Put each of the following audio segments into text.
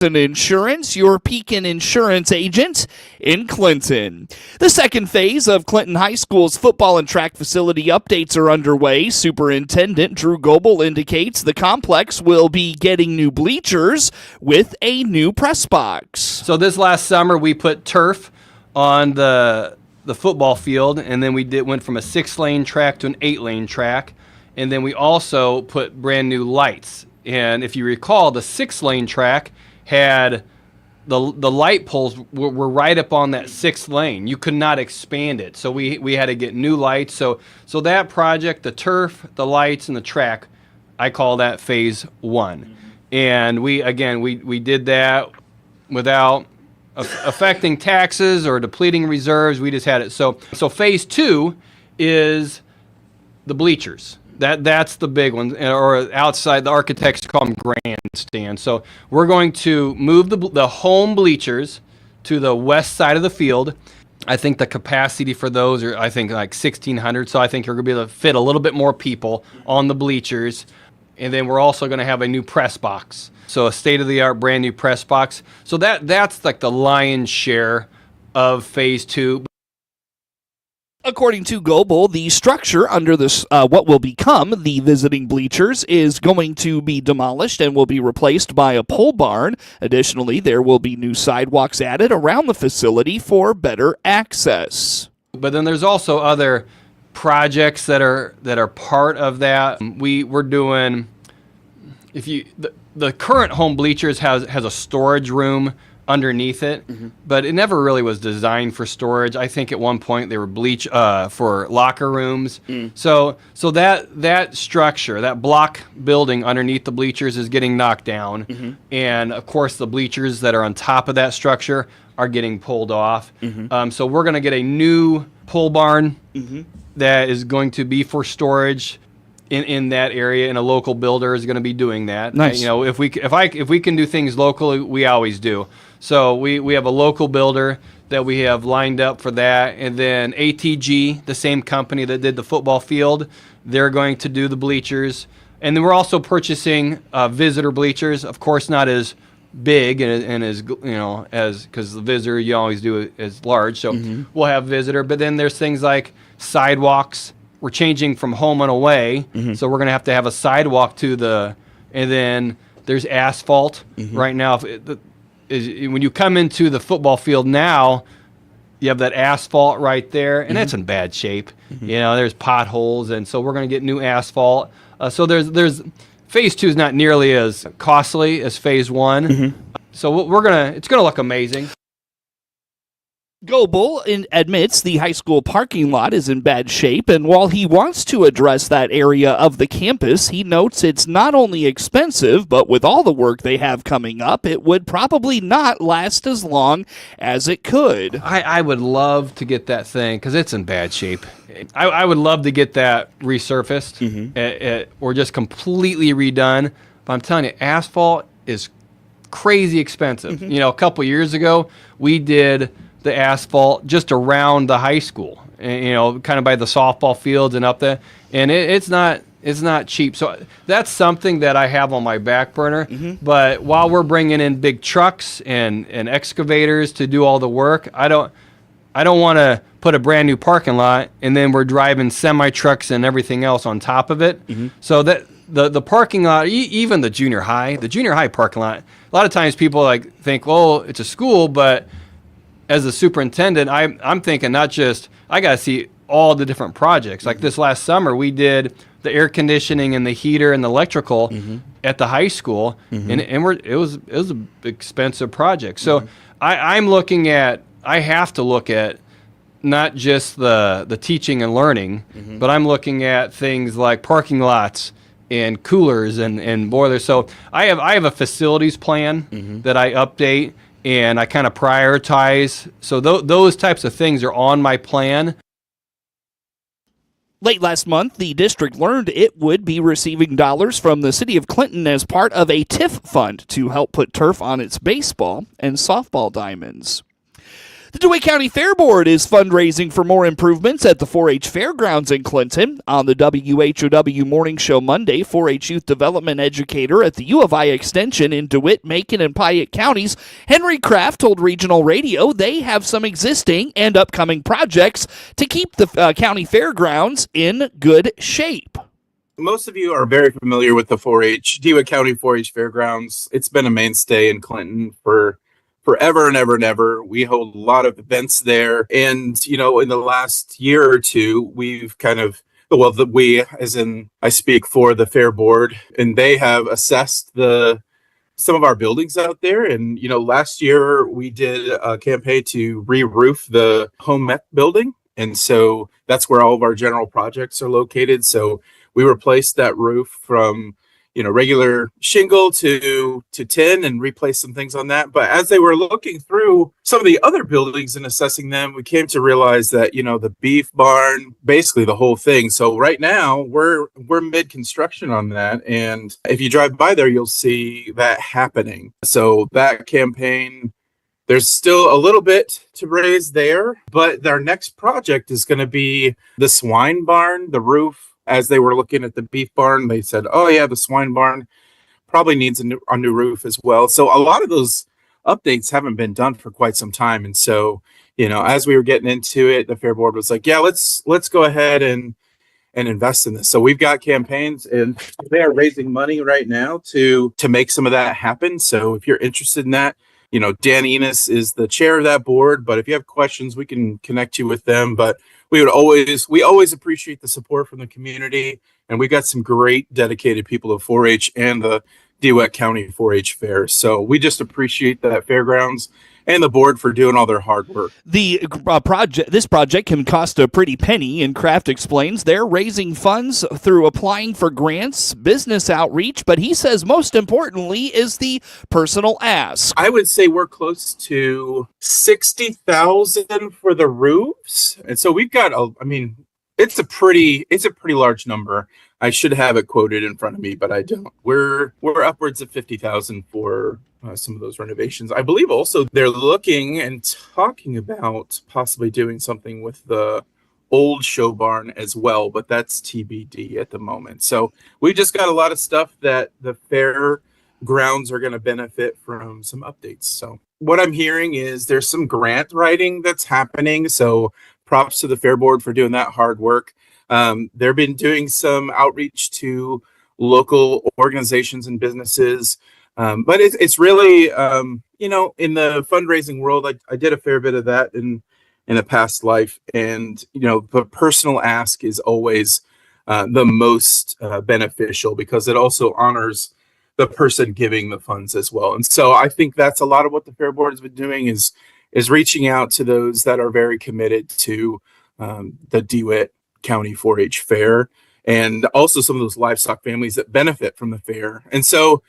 Insurance, your Pekin Insurance agent in Clinton. The second phase of Clinton High School's football and track facility updates are underway. Superintendent Drew Goebel indicates the complex will be getting new bleachers with a new press box. So this last summer we put turf on the football field, and then we went from a 6-lane track to an 8-lane track, and then we also put brand new lights. And if you recall, the 6-lane track had the light poles were right up on that 6th lane. You could not expand it, so we had to get new lights. So that project, the turf, the lights, and the track, I call that phase 1. And we did that without affecting taxes or depleting reserves. We just had it. So phase 2 is the bleachers. That's the big one, or outside, the architects call them grandstands. So we're going to move the home bleachers to the west side of the field. I think the capacity for those are, like 1,600. So I think you're going to be able to fit a little bit more people on the bleachers. And then we're also going to have a new press box. So a state-of-the-art brand new press box. So that's like the lion's share of phase 2. According to Goebel, the structure under this, what will become the visiting bleachers, is going to be demolished and will be replaced by a pole barn. Additionally, there will be new sidewalks added around the facility for better access. But then there's also other projects that are part of that. We're doing, the current home bleachers has a storage room underneath it, but it never really was designed for storage. I think at one point they were for locker rooms. So that structure, that block building underneath the bleachers is getting knocked down, and of course the bleachers that are on top of that structure are getting pulled off. So we're going to get a new pole barn that is going to be for storage in that area, and a local builder is going to be doing that. Nice. If we can do things locally, we always do. So we have a local builder that we have lined up for that, and then ATG, the same company that did the football field, they're going to do the bleachers, and then we're also purchasing visitor bleachers. Of course, not as big and as because the visitor you always do it as large. So we'll have visitor, but then there's things like sidewalks. We're changing from home and away, so we're going to have a sidewalk and then there's asphalt. Right now, when you come into the football field now, you have that asphalt right there, and it's in bad shape. There's potholes, and so we're going to get new asphalt. So there's phase 2 is not nearly as costly as phase 1. So it's going to look amazing. Goebel admits the high school parking lot is in bad shape, and while he wants to address that area of the campus, he notes it's not only expensive, but with all the work they have coming up, it would probably not last as long as it could. I would love to get that thing, because it's in bad shape. I would love to get that resurfaced or just completely redone, but I'm telling you, asphalt is crazy expensive. A couple years ago, we did the asphalt just around the high school, kind of by the softball fields and up there, and it's not cheap. So that's something that I have on my back burner. But while we're bringing in big trucks and excavators to do all the work, I don't want to put a brand new parking lot and then we're driving semi trucks and everything else on top of it. So that the parking lot, even the junior high parking lot, a lot of times people think, well, it's a school, but as a superintendent, I'm thinking not just, I got to see all the different projects. Like this last summer, we did the air conditioning and the heater and the electrical at the high school, and it was an expensive project. So I have to look at not just the teaching and learning, but I'm looking at things like parking lots and coolers and boilers. So I have a facilities plan that I update, and I kind of prioritize. So those types of things are on my plan. Late last month, the district learned it would be receiving dollars from the city of Clinton as part of a TIF fund to help put turf on its baseball and softball diamonds. The DeWitt County Fair Board is fundraising for more improvements at the 4-H Fairgrounds in Clinton. On the WHOW Morning Show Monday, 4-H youth development educator at the U of I Extension in DeWitt, Macon, and Piatt counties, Henry Kraft, told Regional Radio they have some existing and upcoming projects to keep the county fairgrounds in good shape. Most of you are very familiar with the DeWitt County 4-H Fairgrounds. It's been a mainstay in Clinton for forever and ever and ever. We hold a lot of events there. And, in the last year or two, we've I speak for the Fair Board, and they have assessed some of our buildings out there. And, last year we did a campaign to re-roof the home ec building. And so that's where all of our general projects are located. So we replaced that roof from regular shingle to tin and replace some things on that. But as they were looking through some of the other buildings and assessing them, we came to realize that, the beef barn, basically the whole thing. So right now we're mid-construction on that. And if you drive by there, you'll see that happening. So that campaign, there's still a little bit to raise there, but our next project is going to be the swine barn, the roof. As they were looking at the beef barn, they said, oh yeah, the swine barn probably needs a new roof as well. So a lot of those updates haven't been done for quite some time. And so, as we were getting into it, the Fair Board was like, yeah, let's go ahead and invest in this. So we've got campaigns, and they are raising money right now to make some of that happen. So if you're interested in that, Dan Enos is the chair of that board, but if you have questions, we can connect you with them. But we always appreciate the support from the community, and we got some great dedicated people of 4-H and the DeWitt County 4-H Fair. So we just appreciate that Fairgrounds and the board for doing all their hard work. This project can cost a pretty penny, and Kraft explains they're raising funds through applying for grants, business outreach, but he says most importantly is the personal ask. I would say we're close to $60,000 for the roofs, and so we've got it's a pretty large number. I should have it quoted in front of me, but I don't. We're upwards of $50,000 for some of those renovations. I believe also they're looking and talking about possibly doing something with the old show barn as well, but that's TBD at the moment. So we just got a lot of stuff that the fairgrounds are going to benefit from some updates. So what I'm hearing is there's some grant writing that's happening. So props to the Fair Board for doing that hard work. They've been doing some outreach to local organizations and businesses. But it's really, in the fundraising world, I did a fair bit of that in a past life. And, the personal ask is always the most beneficial, because it also honors the person giving the funds as well. And so I think that's a lot of what the Fair Board has been doing is reaching out to those that are very committed to the DeWitt County 4-H Fair, and also some of those livestock families that benefit from the fair. And so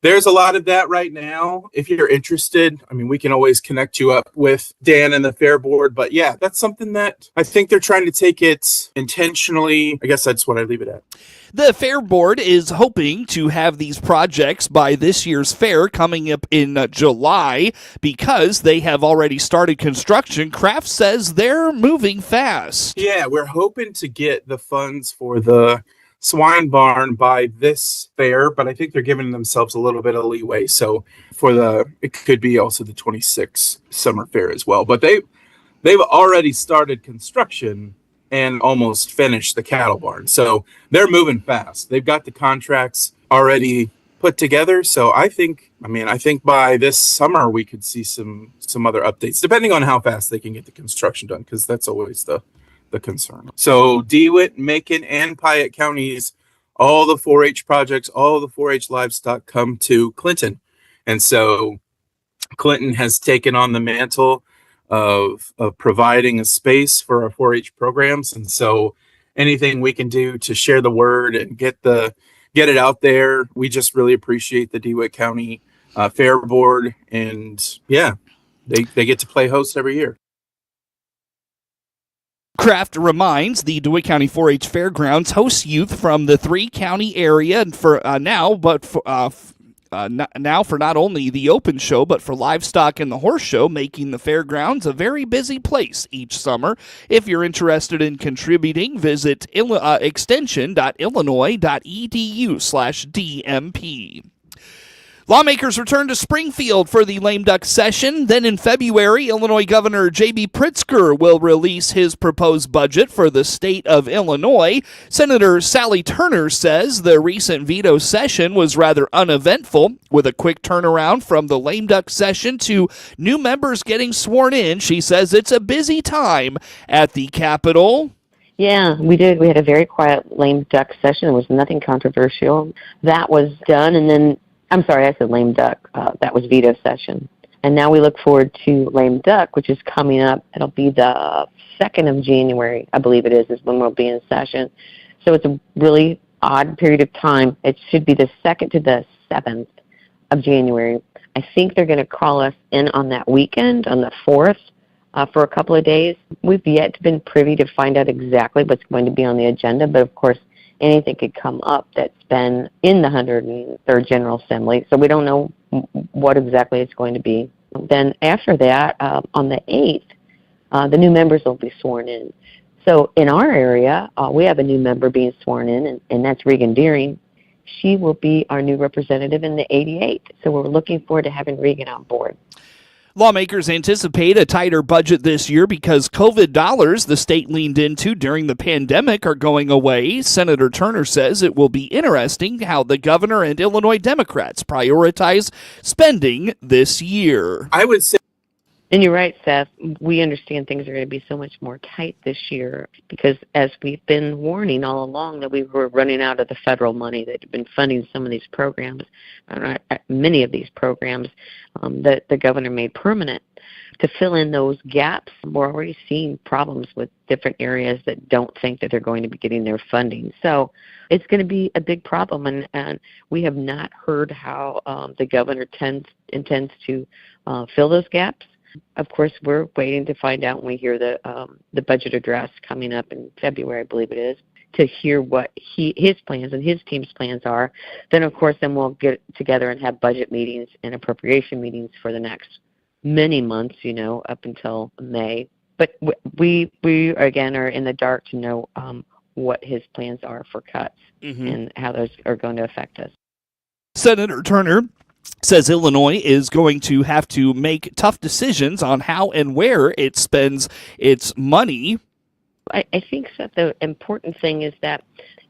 there's a lot of that right now. If you're interested, we can always connect you up with Dan and the Fair Board. But yeah, that's something that I think they're trying to take it intentionally. I guess that's what I leave it at. The Fair Board is hoping to have these projects by this year's fair coming up in July, because they have already started construction. Kraft says they're moving fast. Yeah, we're hoping to get the funds for the swine barn by this fair, but I think they're giving themselves a little bit of leeway. So it could be also the 26th summer fair as well. But they've already started construction and almost finished the cattle barn. So they're moving fast. They've got the contracts already put together. So I think by this summer we could see some other updates, depending on how fast they can get the construction done, because that's always the concern. So DeWitt, Macon, and Piatt counties, all the 4-H projects, all the 4-H livestock come to Clinton. And so Clinton has taken on the mantle of providing a space for our 4-H programs. And so anything we can do to share the word and get it out there, we just really appreciate the DeWitt County Fair Board. And yeah, they get to play host every year. Kraft reminds the DeWitt County 4-H Fairgrounds hosts youth from the 3-county area for now, but now for not only the open show, but for livestock and the horse show, making the fairgrounds a very busy place each summer. If you're interested in contributing, visit extension.illinois.edu/DMP. Lawmakers return to Springfield for the lame duck session. Then in February, Illinois Governor J.B. Pritzker will release his proposed budget for the state of Illinois. Senator Sally Turner says the recent veto session was rather uneventful, with a quick turnaround from the lame duck session to new members getting sworn in. She says it's a busy time at the Capitol. Yeah, we did. We had a very quiet lame duck session. It was nothing controversial. That was done, and then I'm sorry, I said lame duck. That was veto session. And now we look forward to lame duck, which is coming up. It'll be the 2nd of January, I believe it is when we'll be in session. So it's a really odd period of time. It should be the 2nd to the 7th of January. I think they're going to call us in on that weekend, on the 4th, for a couple of days. We've yet been privy to find out exactly what's going to be on the agenda, but of course, anything could come up that's been in the 103rd General Assembly, so we don't know what exactly it's going to be. Then after that, on the 8th, the new members will be sworn in. So in our area, we have a new member being sworn in, and that's Regan Deering. She will be our new representative in the 88th, so we're looking forward to having Regan on board. Lawmakers anticipate a tighter budget this year because COVID dollars the state leaned into during the pandemic are going away. Senator Turner says it will be interesting how the governor and Illinois Democrats prioritize spending this year. I would say, And you're right, Seth. We understand things are going to be so much more tight this year because as we've been warning all along that we were running out of the federal money that had been funding some of these programs, many of these programs that the governor made permanent. To fill in those gaps, we're already seeing problems with different areas that don't think that they're going to be getting their funding. So it's going to be a big problem, and we have not heard how the governor intends to fill those gaps. Of course, we're waiting to find out when we hear the budget address coming up in February, I believe it is, to hear what his plans and his team's plans are. Then, of course, we'll get together and have budget meetings and appropriation meetings for the next many months, up until May. But we again are in the dark to know what his plans are for cuts and how those are going to affect us. Senator Turner says Illinois is going to have to make tough decisions on how and where it spends its money. I think that the important thing is that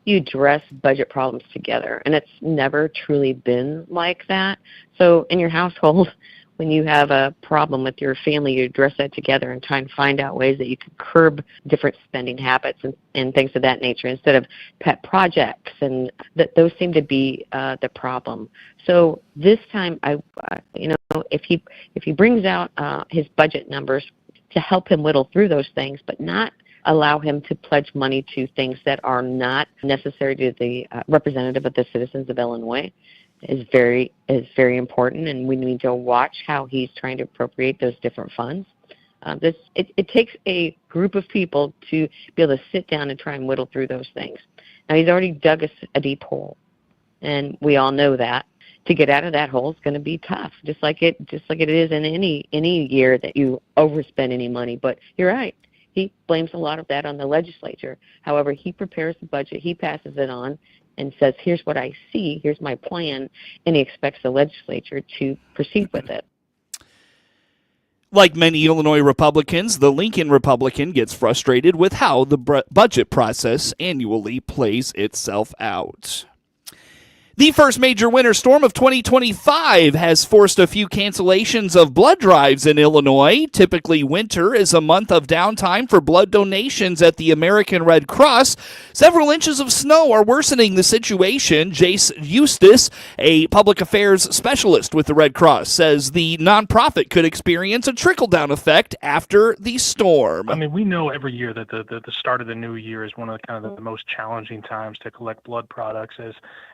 you address budget problems together, and it's never truly been like that. So in your household, when you have a problem with your family, you address that together and try and find out ways that you can curb different spending habits and things of that nature instead of pet projects, and those seem to be the problem. So this time, if he brings out his budget numbers to help him whittle through those things, but not allow him to pledge money to things that are not necessary to the representative of the citizens of Illinois, is very important, and we need to watch how he's trying to appropriate those different funds. It takes a group of people to be able to sit down and try and whittle through those things. Now, he's already dug a deep hole, and we all know that. To get out of that hole is going to be tough, just like it is in any year that you overspend any money. But you're right. He blames a lot of that on the legislature. However, he prepares the budget, he passes it on, and says, here's what I see, here's my plan, and he expects the legislature to proceed with it. Like many Illinois Republicans, the Lincoln Republican gets frustrated with how the budget process annually plays itself out. The first major winter storm of 2025 has forced a few cancellations of blood drives in Illinois. Typically, winter is a month of downtime for blood donations at the American Red Cross. Several inches of snow are worsening the situation. Jace Eustace, a public affairs specialist with the Red Cross, says the nonprofit could experience a trickle-down effect after the storm. I mean, we know every year that the start of the new year is one of the most challenging times to collect blood products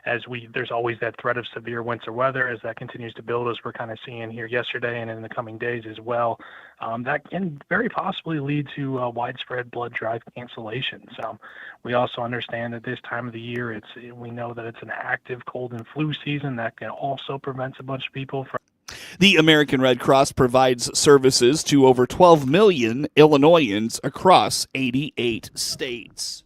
as there's always that threat of severe winter weather as that continues to build, as we're kind of seeing here yesterday and in the coming days as well. That can very possibly lead to widespread blood drive cancellations. We also understand that this time of the year, we know that it's an active cold and flu season that can also prevent a bunch of people from. The American Red Cross provides services to over 12 million Illinoisans across 88 states.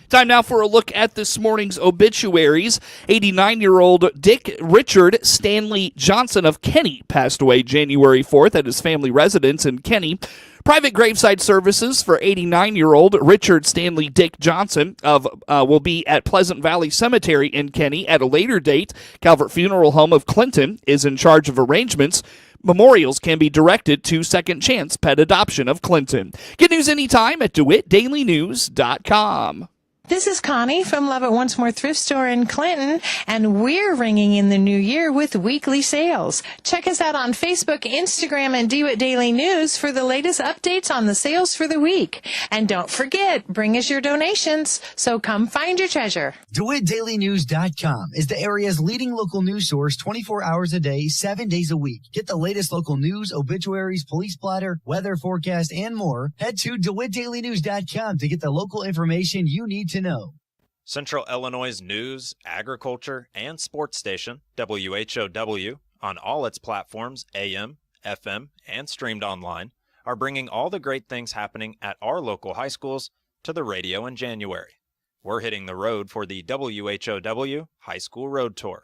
Time now for a look at this morning's obituaries. 89-year-old Dick Richard Stanley Johnson of Kenny passed away January 4th at his family residence in Kenny. Private graveside services for 89-year-old Richard Stanley Dick Johnson will be at Pleasant Valley Cemetery in Kenny at a later date. Calvert Funeral Home of Clinton is in charge of arrangements. Memorials can be directed to Second Chance Pet Adoption of Clinton. Get news anytime at DeWittDailyNews.com. This is Connie from Love It Once More Thrift Store in Clinton, and we're ringing in the new year with weekly sales. Check us out on Facebook, Instagram, and DeWitt Daily News for the latest updates on the sales for the week. And don't forget, bring us your donations, so come find your treasure. DeWittDailyNews.com is the area's leading local news source 24 hours a day, 7 days a week. Get the latest local news, obituaries, police splatter, weather forecast, and more. Head to DeWittDailyNews.com to get the local information you need to know. Central Illinois' news, agriculture, and sports station, WHOW, on all its platforms, AM, FM, and streamed online, are bringing all the great things happening at our local high schools to the radio in January. We're hitting the road for the WHOW High School Road Tour.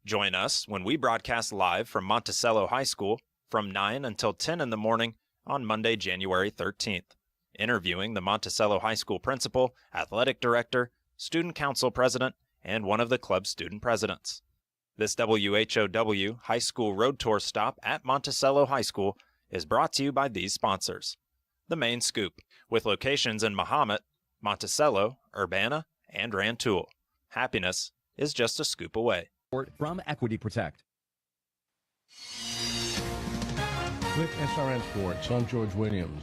Join us when we broadcast live from Monticello High School from 9 until 10 in the morning on Monday, January 13th. Interviewing the Monticello High School principal, athletic director, student council president, and one of the club's student presidents. This WHOW High School Road Tour stop at Monticello High School is brought to you by these sponsors. The Main Scoop, with locations in Mahomet, Monticello, Urbana, and Rantoul. Happiness is just a scoop away. From Equity Protect. With SRN Sports, I'm George Williams.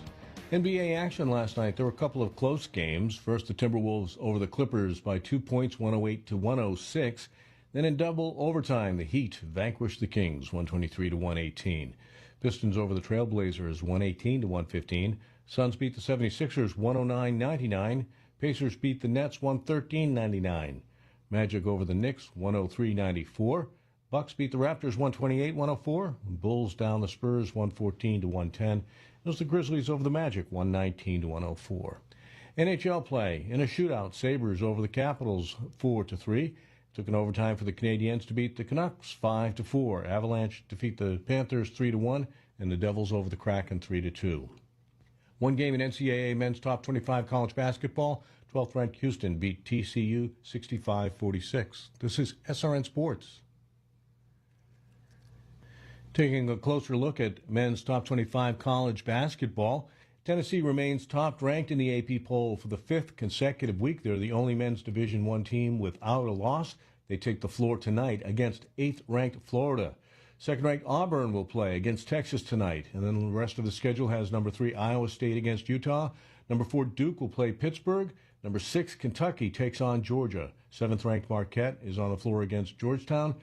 NBA action last night. There were a couple of close games. First, the Timberwolves over the Clippers by 2 points, 108-106. Then in double overtime, the Heat vanquished the Kings, 123-118. Pistons over the Trailblazers, 118-115. Suns beat the 76ers, 109-99. Pacers beat the Nets, 113-99. Magic over the Knicks, 103-94. Bucks beat the Raptors, 128-104. Bulls down the Spurs, 114-110. It was the Grizzlies over the Magic, 119-104. NHL play. In a shootout, Sabres over the Capitals, 4-3. Took an overtime for the Canadiens to beat the Canucks, 5-4. Avalanche defeat the Panthers, 3-1. And the Devils over the Kraken, 3-2. One game in NCAA men's top 25 college basketball. 12th-ranked Houston beat TCU 65-46. This is SRN Sports. Taking a closer look at men's top 25 college basketball, Tennessee remains top-ranked in the AP poll for the fifth consecutive week. They're the only men's Division I team without a loss. They take the floor tonight against 8th-ranked Florida. Second-ranked Auburn will play against Texas tonight. And then the rest of the schedule has number 3 Iowa State against Utah. Number 4 Duke will play Pittsburgh. Number 6 Kentucky takes on Georgia. 7th-ranked Marquette is on the floor against Georgetown.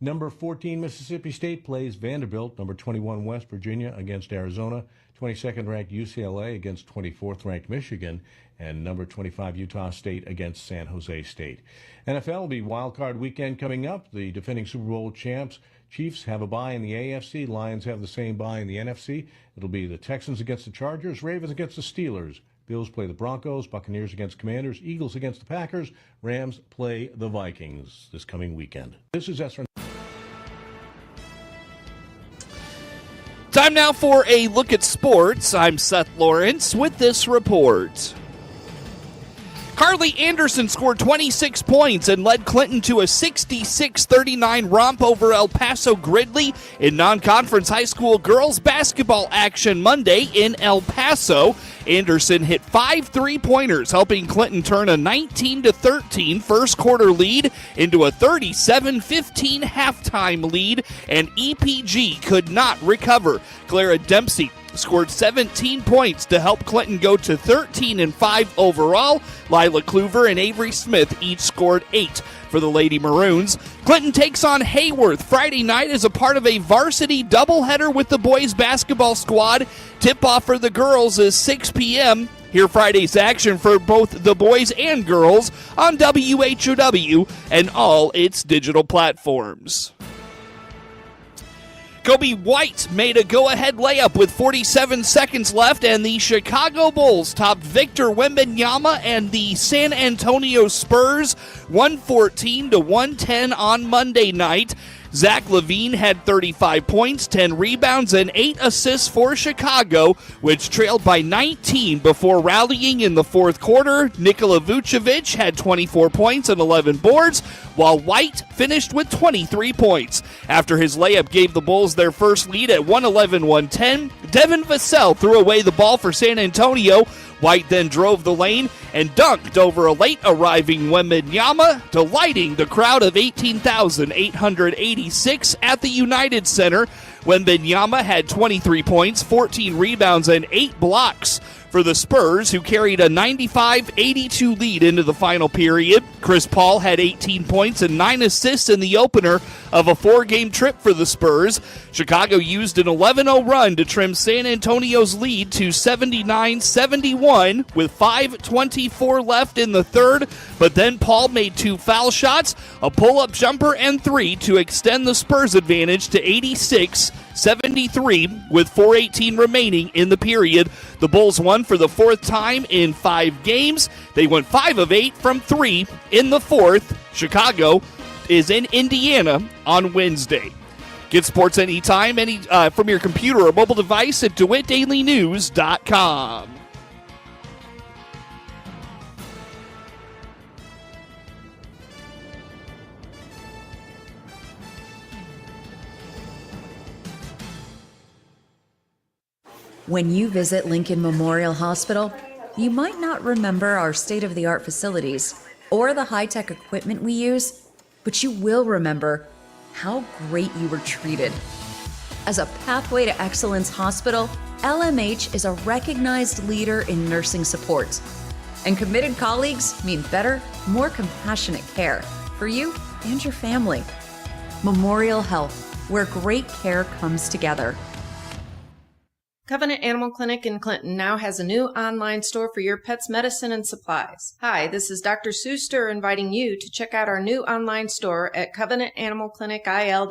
Number 14 Mississippi State plays Vanderbilt. Number 21 West Virginia against Arizona. 22nd-ranked UCLA against 24th-ranked Michigan. And number 25 Utah State against San Jose State. NFL will be wildcard weekend coming up. The defending Super Bowl champs Chiefs have a bye in the AFC. Lions have the same bye in the NFC. It'll be the Texans against the Chargers. Ravens against the Steelers. Bills play the Broncos. Buccaneers against Commanders. Eagles against the Packers. Rams play the Vikings this coming weekend. This is SRN. Time now for a look at sports. I'm Seth Lawrence with this report. Carly Anderson scored 26 points and led Clinton to a 66-39 romp over El Paso Gridley in non-conference high school girls basketball action Monday in El Paso. Anderson hit 5 three-pointers, helping Clinton turn a 19-13 first-quarter lead into a 37-15 halftime lead, and EPG could not recover. Clara Dempsey scored 17 points to help Clinton go to 13-5 overall. Lila Kluver and Avery Smith each scored 8 for the Lady Maroons. Clinton takes on Hayworth Friday night as a part of a varsity doubleheader with the boys basketball squad. Tip-off for the girls is 6 p.m. Hear Friday's action for both the boys and girls on WHOW and all its digital platforms. Kobe White made a go-ahead layup with 47 seconds left, and the Chicago Bulls topped Victor Wembanyama and the San Antonio Spurs 114-110 on Monday night. Zach LaVine had 35 points, 10 rebounds, and 8 assists for Chicago, which trailed by 19 before rallying in the fourth quarter. Nikola Vucevic had 24 points and 11 boards, while White finished with 23 points. After his layup gave the Bulls their first lead at 111-110, Devin Vassell threw away the ball for San Antonio. White then drove the lane and dunked over a late-arriving Wembanyama, delighting the crowd of 18,886 at the United Center. Wembanyama had 23 points, 14 rebounds, and 8 blocks for the Spurs, who carried a 95-82 lead into the final period. Chris Paul had 18 points and 9 assists in the opener of a 4-game trip for the Spurs. Chicago used an 11-0 run to trim San Antonio's lead to 79-71 with 5:24 left in the third, but then Paul made 2 foul shots, a pull-up jumper, and 3 to extend the Spurs' advantage to 86-73 with 4:18 remaining in the period. The Bulls won for the 4th time in 5 games. They went 5 of 8 from 3 in the 4th. Chicago is in Indiana on Wednesday. Get sports anytime, from your computer or mobile device at DeWittDailyNews.com. When you visit Lincoln Memorial Hospital, you might not remember our state-of-the-art facilities or the high-tech equipment we use, but you will remember how great you were treated. As a Pathway to Excellence hospital, LMH is a recognized leader in nursing support. And committed colleagues mean better, more compassionate care for you and your family. Memorial Health, where great care comes together. Covenant Animal Clinic in Clinton now has a new online store for your pet's medicine and supplies. Hi, this is Dr. Sue Sturr inviting you to check out our new online store at covenantanimalclinicil.com.